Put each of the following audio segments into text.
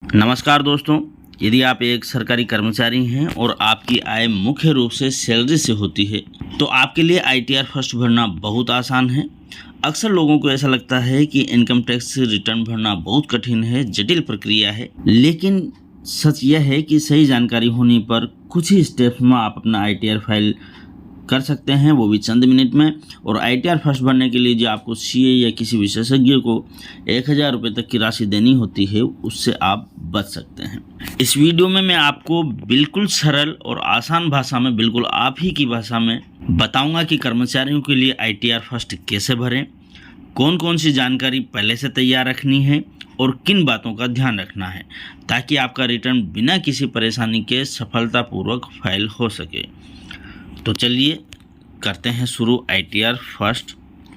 नमस्कार दोस्तों, यदि आप एक सरकारी कर्मचारी हैं और आपकी आय मुख्य रूप से सैलरी से होती है तो आपके लिए आईटीआर फर्स्ट भरना बहुत आसान है। अक्सर लोगों को ऐसा लगता है कि इनकम टैक्स रिटर्न भरना बहुत कठिन है, जटिल प्रक्रिया है, लेकिन सच यह है कि सही जानकारी होने पर कुछ ही स्टेप्स में आप अपना आईटीआर फाइल कर सकते हैं, वो भी चंद मिनट में। और आईटीआर फर्स्ट भरने के लिए जो आपको सीए या किसी विशेषज्ञ को 1000 रुपये तक की राशि देनी होती है, उससे आप बच सकते हैं। इस वीडियो में मैं आपको बिल्कुल सरल और आसान भाषा में, बिल्कुल आप ही की भाषा में बताऊंगा कि कर्मचारियों के लिए आईटीआर फर्स्ट कैसे भरें, कौन कौन सी जानकारी पहले से तैयार रखनी है और किन बातों का ध्यान रखना है, ताकि आपका रिटर्न बिना किसी परेशानी के सफलतापूर्वक फाइल हो सके। तो चलिए करते हैं शुरू आईटीआर फर्स्ट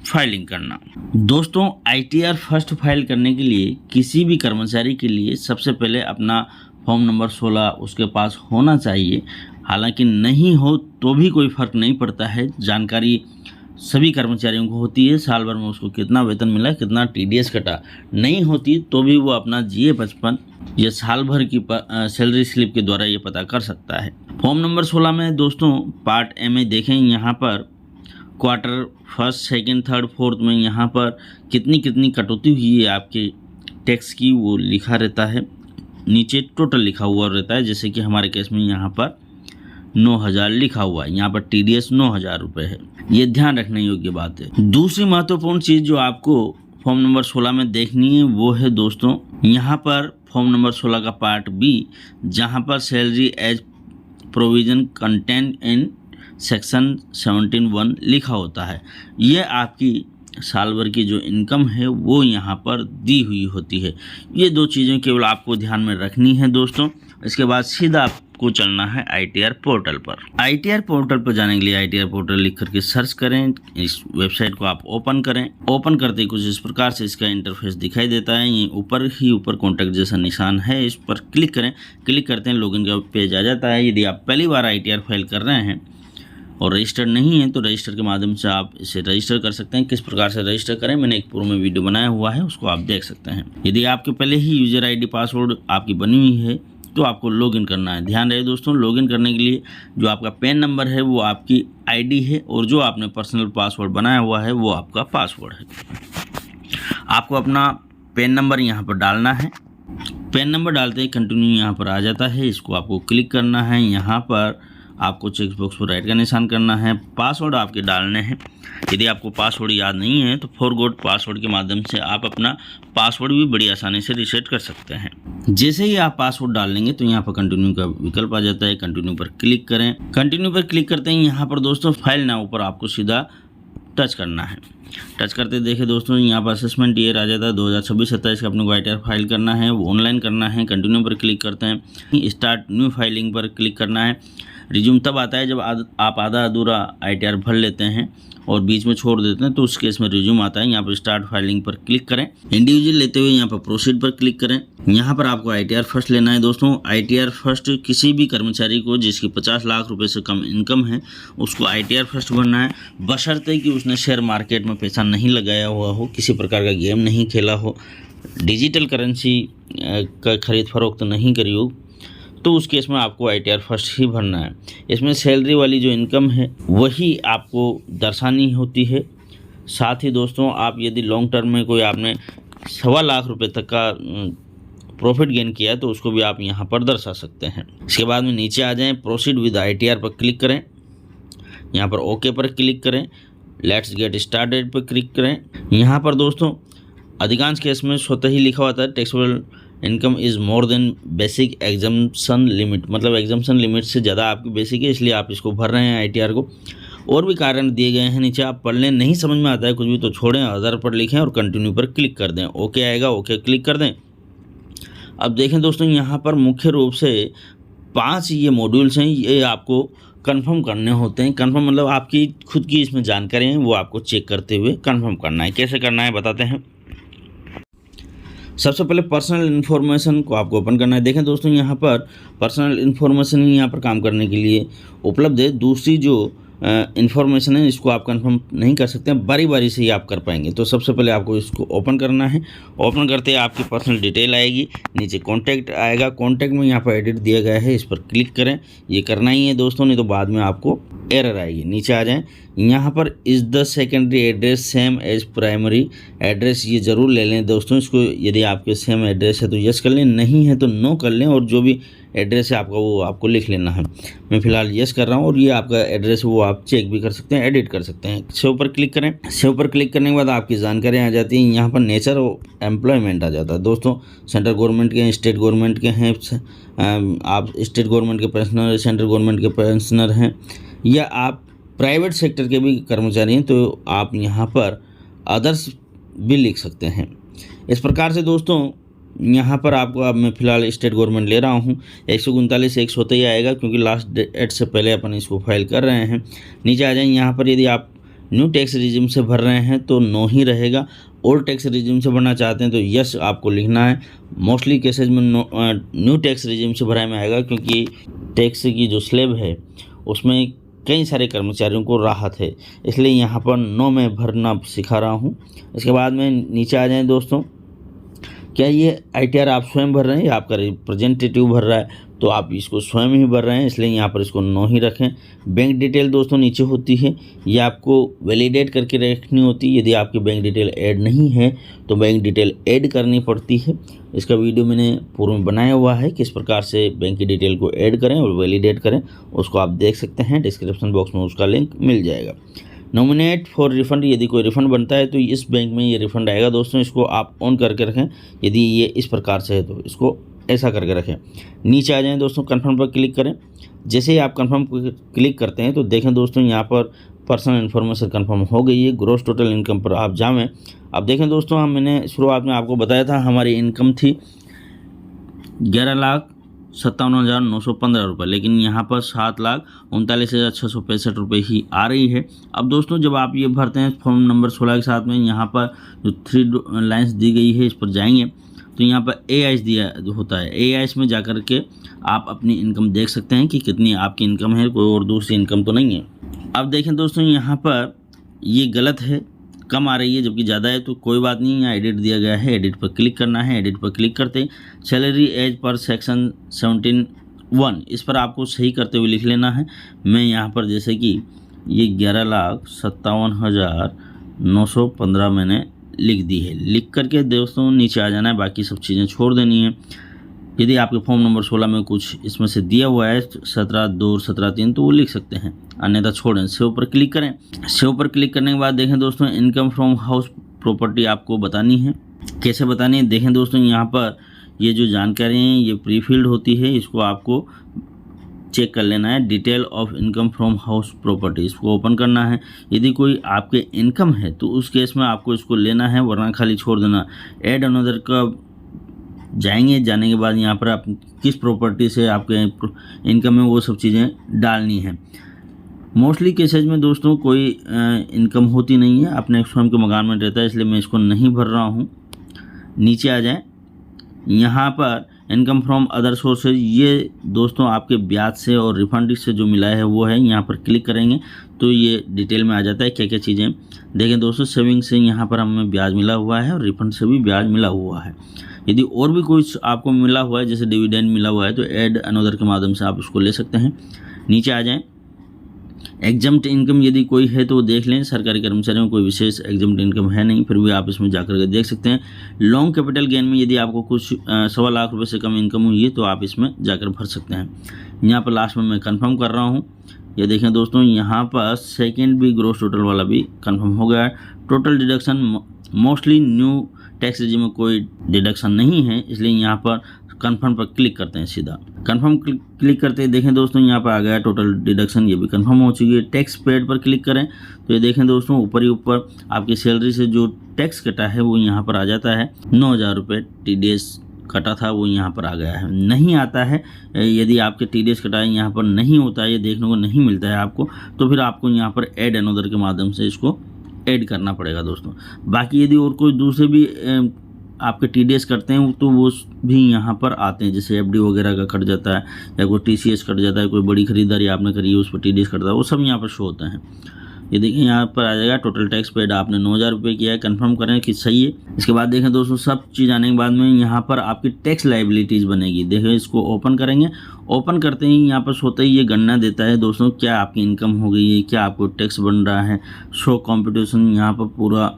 फाइलिंग करना। दोस्तों, आईटीआर फर्स्ट फाइल करने के लिए किसी भी कर्मचारी के लिए सबसे पहले अपना फॉर्म नंबर 16 उसके पास होना चाहिए। हालांकि नहीं हो तो भी कोई फ़र्क नहीं पड़ता है, जानकारी सभी कर्मचारियों को होती है। साल भर में उसको कितना वेतन मिला, कितना टीडीएस कटा, नहीं होती तो भी वो अपना GA55 या साल भर की सैलरी स्लिप के द्वारा ये पता कर सकता है। फॉर्म नंबर 16 में दोस्तों पार्ट ए में देखें, यहाँ पर quarter first, second, third, fourth में यहाँ पर कितनी कितनी कटौती हुई है आपके टैक्स की, वो लिखा रहता है। नीचे टोटल लिखा हुआ रहता है, जैसे कि हमारे केस में यहाँ पर 9000 लिखा हुआ है, यहाँ पर टीडीएस 9000 रुपये है। ये ध्यान रखने योग्य बात है। दूसरी महत्वपूर्ण चीज़ जो आपको फॉर्म नंबर 16 में देखनी है वो है दोस्तों, यहाँ पर फॉर्म नंबर 16 का पार्ट बी, जहाँ पर salary as provision content in section 17(1) लिखा होता है। ये आपकी साल भर की जो इनकम है वो यहाँ पर दी हुई होती है। ये दो चीज़ें केवल आपको ध्यान में रखनी है दोस्तों। इसके बाद सीधा आपको चलना है आईटीआर पोर्टल पर। आईटीआर पोर्टल पर जाने के लिए आईटीआर पोर्टल लिख करके सर्च करें। इस वेबसाइट को आप ओपन करें। ओपन करते ही कुछ इस प्रकार से इसका इंटरफेस दिखाई देता है। ये ऊपर कॉन्टैक्ट जैसा निशान है, इस पर क्लिक करें। क्लिक करते हैं लॉगिन का पेज आ जाता है। यदि आप पहली बार आईटीआर फाइल कर रहे हैं और रजिस्टर्ड नहीं है तो रजिस्टर के माध्यम से आप इसे रजिस्टर कर सकते हैं। किस प्रकार से रजिस्टर करें, मैंने एक पूर्व में वीडियो बनाया हुआ है, उसको आप देख सकते हैं। यदि आपके पहले ही यूजर आईडी पासवर्ड आपकी बनी हुई है तो आपको लॉगिन करना है। ध्यान रहे दोस्तों, लॉगिन करने के लिए जो आपका पैन नंबर है वो आपकी आईडी है और जो आपने पर्सनल पासवर्ड बनाया हुआ है वो आपका पासवर्ड है। आपको अपना पैन नंबर यहाँ पर डालना है। पैन नंबर डालते ही कंटिन्यू यहाँ पर आ जाता है, इसको आपको क्लिक करना है। यहाँ पर आपको चेक बॉक्स पर राइट का निशान करना है। पासवर्ड आपके डालने हैं। यदि आपको पासवर्ड याद नहीं है तो फॉरगॉट पासवर्ड के माध्यम से आप अपना पासवर्ड भी बड़ी आसानी से रीसेट कर सकते हैं। जैसे ही आप पासवर्ड डाल लेंगे तो यहाँ पर कंटिन्यू का विकल्प आ जाता है। कंटिन्यू पर क्लिक करें। कंटिन्यू पर क्लिक करते ही यहाँ पर दोस्तों फाइल नाउ पर आपको सीधा टच करना है। टच करते देखें दोस्तों, यहाँ पर असेसमेंट ईयर आ जाता है 2026-27 का अपने को आईटीआर फाइल करना है, वो ऑनलाइन करना है। कंटिन्यू पर क्लिक करते हैं। स्टार्ट न्यू फाइलिंग पर क्लिक करना है। रिज्यूम तब आता है जब आप आधा अधूरा आईटीआर भर लेते हैं और बीच में छोड़ देते हैं, तो उस केस में रिज्यूम आता है। यहाँ पर स्टार्ट फाइलिंग पर क्लिक करें। इंडिविजुअल लेते हुए यहाँ पर प्रोसीड पर क्लिक करें। यहाँ पर आपको आईटीआर फर्स्ट लेना है दोस्तों। आईटीआर फर्स्ट किसी भी कर्मचारी को जिसकी 50 लाख रुपए से कम इनकम है उसको आईटीआर फर्स्ट भरना है, बशर्ते कि उसने शेयर मार्केट में पैसा नहीं लगाया हुआ हो, किसी प्रकार का गेम नहीं खेला हो, डिजिटल करेंसी का खरीद फरोख्त नहीं करी हो, तो उस केस में आपको आईटीआर फर्स्ट ही भरना है। इसमें सैलरी वाली जो इनकम है वही आपको दर्शानी होती है। साथ ही दोस्तों, आप यदि लॉन्ग टर्म में कोई आपने 1.25 लाख रुपए तक का प्रॉफिट गेन किया तो उसको भी आप यहाँ पर दर्शा सकते हैं। इसके बाद में नीचे आ जाएं, प्रोसीड विद आईटीआर पर क्लिक करें। यहाँ पर ओके पर क्लिक करें। लेट्स गेट स्टार्टेड पर क्लिक करें। यहाँ पर दोस्तों अधिकांश केस में स्वतः ही लिखा होता है taxable income is more than basic exemption limit, मतलब एग्जाम्पशन लिमिट से ज़्यादा आपकी बेसिक है, इसलिए आप इसको भर रहे हैं आईटीआर को। और भी कारण दिए गए हैं नीचे, आप पढ़ लें। नहीं समझ में आता है कुछ भी तो छोड़ें, अदर पर लिखें और कंटिन्यू पर क्लिक कर दें। ओके आएगा, ओके क्लिक कर दें। अब देखें दोस्तों, यहाँ पर मुख्य रूप से 5 ये मॉड्यूल्स हैं, ये आपको कंफर्म करने होते हैं। कंफर्म मतलब आपकी खुद की इसमें जानकारी है, वो आपको चेक करते हुए कंफर्म करना है। कैसे करना है बताते हैं। सबसे पहले पर्सनल इन्फॉर्मेशन को आपको ओपन करना है। देखें दोस्तों, यहाँ पर पर्सनल इन्फॉर्मेशन ही यहाँ पर काम करने के लिए उपलब्ध है। दूसरी जो इन्फॉर्मेशन है इसको आप कंफर्म नहीं कर सकते हैं, बारी बारी से ही आप कर पाएंगे। तो सबसे पहले आपको इसको ओपन करना है। ओपन करते ही आपकी पर्सनल डिटेल आएगी, नीचे कॉन्टैक्ट आएगा, कॉन्टैक्ट में यहाँ पर एडिट दिया गया है, इस पर क्लिक करें। ये करना ही है दोस्तों, नहीं तो बाद में आपको एरर आएगी। नीचे आ जाएं, यहाँ पर is the secondary address same as primary address, ये ज़रूर ले लें दोस्तों इसको। यदि आपके सेम एड्रेस है तो यस कर लें, नहीं है तो नो कर लें, और जो भी एड्रेस है आपका वो आपको लिख लेना है। मैं फ़िलहाल यस कर रहा हूँ, और ये आपका एड्रेस वो आप चेक भी कर सकते हैं, एडिट कर सकते हैं। सेव पर क्लिक करें। सेव पर क्लिक करने के बाद आपकी जानकारी आ जाती है। यहाँ पर नेचर और एम्प्लॉयमेंट आ जाता है दोस्तों। सेंट्रल गवर्नमेंट के हैं, स्टेट गवर्नमेंट के हैं, आप स्टेट गवर्नमेंट के पेंशनर, सेंट्रल गवर्नमेंट के पेंशनर हैं, या आप प्राइवेट सेक्टर के भी कर्मचारी हैं तो आप यहाँ पर अदर्स भी लिख सकते हैं। इस प्रकार से दोस्तों यहाँ पर आपको, अब मैं फ़िलहाल स्टेट गवर्नमेंट ले रहा हूँ, 139 1 होते ही आएगा क्योंकि लास्ट डेट से पहले अपन इसको फाइल कर रहे हैं। नीचे आ जाएं, यहाँ पर यदि आप न्यू टैक्स रिजिम से भर रहे हैं तो नो ही रहेगा, ओल्ड टैक्स रिजिम से भरना चाहते हैं तो यस आपको लिखना है। मोस्टली केसेज में न्यू टैक्स रिजिम से भराए में आएगा क्योंकि टैक्स की जो स्लैब है उसमें कई सारे कर्मचारियों को राहत है, इसलिए यहाँ पर नो में भरना सिखा रहा हूँ। इसके बाद में नीचे आ जाएं दोस्तों, क्या ये ITR आप स्वयं भर रहे हैं या आपका रिप्रेजेंटेटिव भर रहा है, तो आप इसको स्वयं ही भर रहे हैं, इसलिए यहाँ पर इसको नो ही रखें। बैंक डिटेल दोस्तों नीचे होती है, ये आपको वैलिडेट करके रखनी होती है। यदि आपकी बैंक डिटेल ऐड नहीं है तो बैंक डिटेल ऐड करनी पड़ती है। इसका वीडियो मैंने पूर्व में बनाया हुआ है, किस प्रकार से बैंक की डिटेल को ऐड करें और वैलिडेट करें, उसको आप देख सकते हैं। डिस्क्रिप्शन बॉक्स में उसका लिंक मिल जाएगा। नॉमिनेट फॉर रिफ़ंड, यदि कोई रिफ़ंड बनता है तो इस बैंक में ये रिफ़ंड आएगा दोस्तों, इसको आप ऑन करके रखें। यदि ये इस प्रकार से है तो इसको ऐसा करके रखें। नीचे आ जाएं दोस्तों, कन्फर्म पर क्लिक करें। जैसे ही आप कन्फर्म क्लिक करते हैं तो देखें दोस्तों यहाँ पर पर्सनल इन्फॉर्मेशन कन्फर्म हो गई है। ग्रॉस टोटल इनकम पर आप जाएँ। अब देखें दोस्तों, मैंने शुरुआत में आपको बताया था हमारी इनकम थी 11,57,915 रुपये, लेकिन यहाँ पर 7,39,665 रुपये ही आ रही है। अब दोस्तों जब आप ये भरते हैं फॉर्म नंबर 16 के साथ में, यहाँ पर जो 3 लाइन्स दी गई है इस पर जाएंगे तो यहाँ पर AIS दिया जो होता है, AIS में जाकर के आप अपनी इनकम देख सकते हैं कि कितनी आपकी इनकम है, कोई और दूसरी इनकम तो नहीं है। अब देखें दोस्तों यहाँ पर ये गलत है, कम आ रही है जबकि ज़्यादा है, तो कोई बात नहीं, यहाँ एडिट दिया गया है, एडिट पर क्लिक करना है। एडिट पर क्लिक करते सैलरी एज पर सेक्शन 17(1) इस पर आपको सही करते हुए लिख लेना है। मैं यहाँ पर जैसे कि ये 11,57,915 मैंने लिख दी है। लिख करके दोस्तों नीचे आ जाना है, बाकी सब चीज़ें छोड़ देनी है। यदि आपके फॉर्म नंबर 16 में कुछ इसमें से दिया हुआ है 17(2) और 17(3) तो वो लिख सकते हैं, अन्यथा छोड़ें। सेव पर क्लिक करें। सेव पर क्लिक करने के बाद देखें दोस्तों, इनकम फ्रॉम हाउस प्रॉपर्टी आपको बतानी है। कैसे बतानी है देखें दोस्तों, यहाँ पर ये जो जानकारी है ये प्री फिल्ड होती है, इसको आपको चेक कर लेना है। Detail of income from house property, इसको ओपन करना है। यदि कोई आपके इनकम है तो उस केस में आपको इसको लेना है, वरना खाली छोड़ देना। ऐड अनदर का जाएंगे, जाने के बाद यहाँ पर आप किस प्रॉपर्टी से आपके इनकम है वो सब चीज़ें डालनी है। मोस्टली केसेज में दोस्तों कोई इनकम होती नहीं है, अपने स्वयं के मकान में रहता है, इसलिए मैं इसको नहीं भर रहा हूँ। नीचे आ जाएं, यहाँ पर इनकम फ्रॉम अदर सोर्सेज, ये दोस्तों आपके ब्याज से और रिफंड से जो मिला है वो है। यहाँ पर क्लिक करेंगे तो ये डिटेल में आ जाता है क्या क्या चीज़ें। देखें दोस्तों, सेविंग से यहाँ पर हमें ब्याज मिला हुआ है और रिफंड से भी ब्याज मिला हुआ है। यदि और भी कुछ आपको मिला हुआ है जैसे डिविडेंड मिला हुआ है तो ऐड अनदर के माध्यम से आप उसको ले सकते हैं। नीचे आ जाएं, एग्जम्प्ट इनकम यदि कोई है तो वो देख लें। सरकारी कर्मचारियों को कोई विशेष एग्जम्प्ट इनकम है नहीं, फिर भी आप इसमें जाकर के देख सकते हैं। लॉन्ग कैपिटल गेन में यदि आपको कुछ 1.25 लाख रुपये से कम इनकम हुई है तो आप इसमें जाकर भर सकते हैं। यहाँ पर लास्ट में मैं कंफर्म कर रहा हूँ। ये देखें दोस्तों, यहाँ पर सेकेंड भी ग्रोस टोटल वाला भी कंफर्म हो गया है। Total deduction, mostly new tax regime में कोई डिडक्शन नहीं है, इसलिए यहाँ पर कंफर्म पर क्लिक करते हैं। सीधा कंफर्म क्लिक करते हैं, देखें दोस्तों यहाँ पर आ गया टोटल डिडक्शन, ये भी कंफर्म हो चुकी है। टैक्स पेड पर क्लिक करें तो ये देखें दोस्तों, ऊपर ही ऊपर आपकी सैलरी से जो टैक्स कटा है वो यहाँ पर आ जाता है। 9,000 रुपये TDS कटा था वो यहाँ पर आ गया है। नहीं आता है, यदि आपके TDS कटा है यहाँ पर नहीं होता है, ये देखने को नहीं मिलता है आपको, तो फिर आपको यहाँ पर ऐड अनदर के माध्यम से इसको ऐड करना पड़ेगा दोस्तों। बाकी यदि और कोई दूसरे भी आपके TDS करते हैं तो वो भी यहाँ पर आते हैं, जैसे FD वगैरह का कट जाता है या कोई TCS कट जाता है, कोई बड़ी खरीदारी आपने करी है उस पर TDS कटता है, वो सब यहाँ पर शो होता है। ये देखिए यहाँ पर आ जाएगा टोटल टैक्स पेड आपने 9,000 रुपये किया है, कंफर्म करें कि सही है। इसके बाद देखें दोस्तों, सब चीज़ आने के बाद में यहाँ पर आपकी टैक्स लायबिलिटीज़ बनेगी। देखिए इसको ओपन करेंगे, ओपन करते ही यहाँ पर होते ही ये गणना देता है दोस्तों, क्या आपकी इनकम हो गई है, क्या आपको टैक्स बन रहा है, शो कॉम्पिटिशन, यहाँ पर पूरा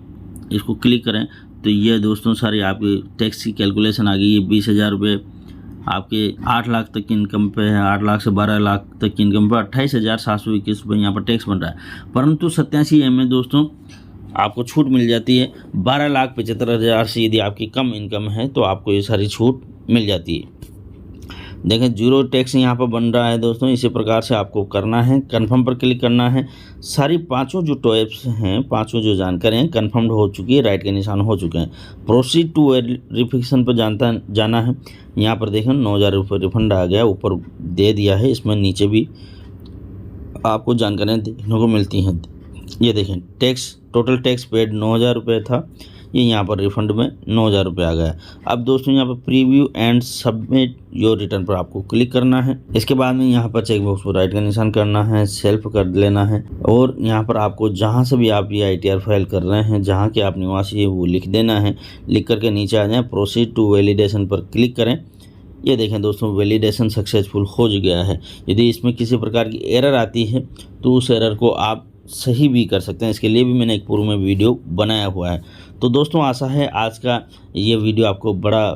इसको क्लिक करें तो ये दोस्तों सारी आपकी टैक्स की कैलकुलेशन आ गई है। 20,000 रुपये आपके 8 लाख तक की इनकम पे है, 8 लाख से 12 लाख तक की इनकम पर 28,721 रुपये यहाँ पर टैक्स बन रहा है। परंतु 87 में दोस्तों आपको छूट मिल जाती है 12,75,000 से। यदि आपकी कम इनकम है तो आपको ये सारी छूट मिल जाती है। देखें 0 टैक्स यहाँ पर बन रहा है दोस्तों। इसी प्रकार से आपको करना है, कन्फर्म पर क्लिक करना है। सारी पांचों जो टैब्स हैं, पांचों जो जानकारी हैं कन्फर्म्ड हो चुकी है, राइट के निशान हो चुके हैं। प्रोसीड टू वेरिफिकेशन पर जाना है। यहाँ पर देखें 9,000 रुपये रिफंड आ गया, ऊपर दे दिया है, इसमें नीचे भी आपको जानकारियाँ देखने को मिलती हैं। ये देखें टैक्स, टोटल टैक्स पेड 9,000 रुपये था, ये यहाँ पर रिफंड में 9,000 रुपये आ गया। अब दोस्तों यहाँ पर preview and submit your return पर आपको क्लिक करना है। इसके बाद में यहाँ पर चेक बॉक्स पर राइट का निशान करना है, सेल्फ कर लेना है और यहाँ पर आपको जहाँ से भी आप ये ITR फाइल कर रहे हैं, जहाँ के आप निवासी है वो लिख देना है। लिख करके नीचे आ जाएँ, प्रोसीड टू वैलिडेशन पर क्लिक करें। ये देखें दोस्तों वैलिडेशन सक्सेसफुल हो गया है। यदि इसमें किसी प्रकार की एरर आती है तो उस एरर को आप सही भी कर सकते हैं। इसके लिए भी मैंने एक पूर्व में वीडियो बनाया हुआ है। तो दोस्तों आशा है आज का ये वीडियो आपको बड़ा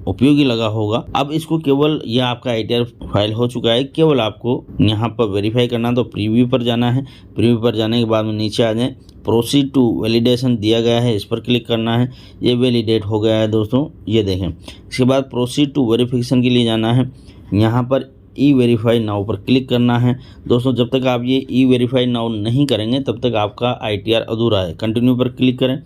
उपयोगी लगा होगा। अब इसको केवल यह आपका ITR फाइल हो चुका है, केवल आपको यहाँ पर वेरीफाई करना, तो प्रीव्यू पर जाना है। प्रीव्यू पर जाने के बाद में नीचे आ जाएँ, प्रोसीड टू वैलिडेशन दिया गया है, इस पर क्लिक करना है। ये वैलिडेट हो गया है दोस्तों, ये देखें। इसके बाद प्रोसीड टू वेरिफिकेशन के लिए जाना है, यहाँ पर E-वेरीफाई नाउ पर क्लिक करना है। दोस्तों जब तक आप ये E-वेरीफाई नाउ नहीं करेंगे तब तक आपका ITR अधूरा है। कंटिन्यू पर क्लिक करें।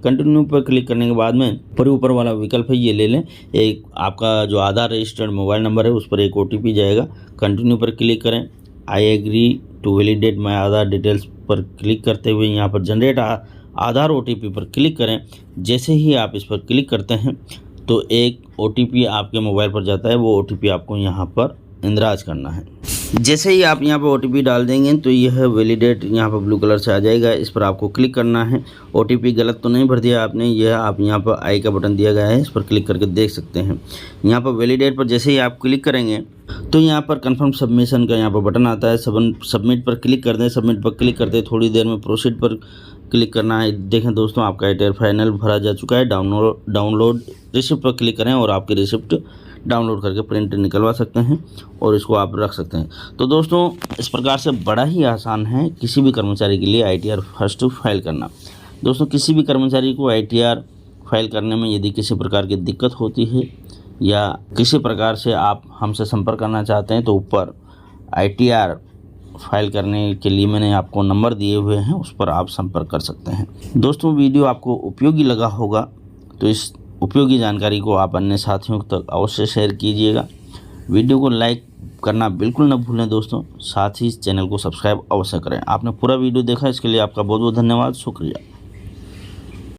कंटिन्यू पर क्लिक करने के बाद में ऊपर वाला विकल्प है, ये ले लें। एक आपका जो आधार रजिस्टर्ड मोबाइल नंबर है उस पर एक OTP जाएगा। कंटिन्यू पर क्लिक करें। I agree to validate my Aadhaar details पर क्लिक करते हुए यहाँ पर जनरेट आधार OTP पर क्लिक करें। जैसे ही आप इस पर क्लिक करते हैं तो एक OTP आपके मोबाइल पर जाता है, वो OTP आपको यहाँ पर इंदराज करना है। जैसे ही आप यहाँ पर OTP डाल देंगे तो यह वैलिडेट यहाँ पर ब्लू कलर से आ जाएगा, इस पर आपको क्लिक करना है। OTP गलत तो नहीं भर दिया आपने, यह आप यहाँ पर आई का बटन दिया गया है, इस पर क्लिक करके देख सकते हैं। यहाँ पर वैलिडेट पर जैसे ही आप क्लिक करेंगे तो यहाँ पर कंफर्म सबमिशन का यहाँ पर बटन आता है, सबमिट पर क्लिक कर दें। सबमिट पर क्लिक करते थोड़ी देर में प्रोसीड पर क्लिक करना है। देखें दोस्तों आपका ITR फाइनल भरा जा चुका है। डाउनलोड रिसिप्ट पर क्लिक करें और आपकी रिसिप्ट डाउनलोड करके प्रिंट निकलवा सकते हैं और इसको आप रख सकते हैं। तो दोस्तों इस प्रकार से बड़ा ही आसान है किसी भी कर्मचारी के लिए ITR फर्स्ट फाइल करना। दोस्तों किसी भी कर्मचारी को ITR फाइल करने में यदि किसी प्रकार की दिक्कत होती है या किसी प्रकार से आप हमसे संपर्क करना चाहते हैं तो ऊपर ITR फाइल करने के लिए मैंने आपको नंबर दिए हुए हैं, उस पर आप संपर्क कर सकते हैं। दोस्तों वीडियो आपको उपयोगी लगा होगा तो इस उपयोगी जानकारी को आप अन्य साथियों तक अवश्य शेयर कीजिएगा। वीडियो को लाइक करना बिल्कुल न भूलें दोस्तों, साथ ही चैनल को सब्सक्राइब अवश्य करें। आपने पूरा वीडियो देखा, इसके लिए आपका बहुत बहुत धन्यवाद, शुक्रिया।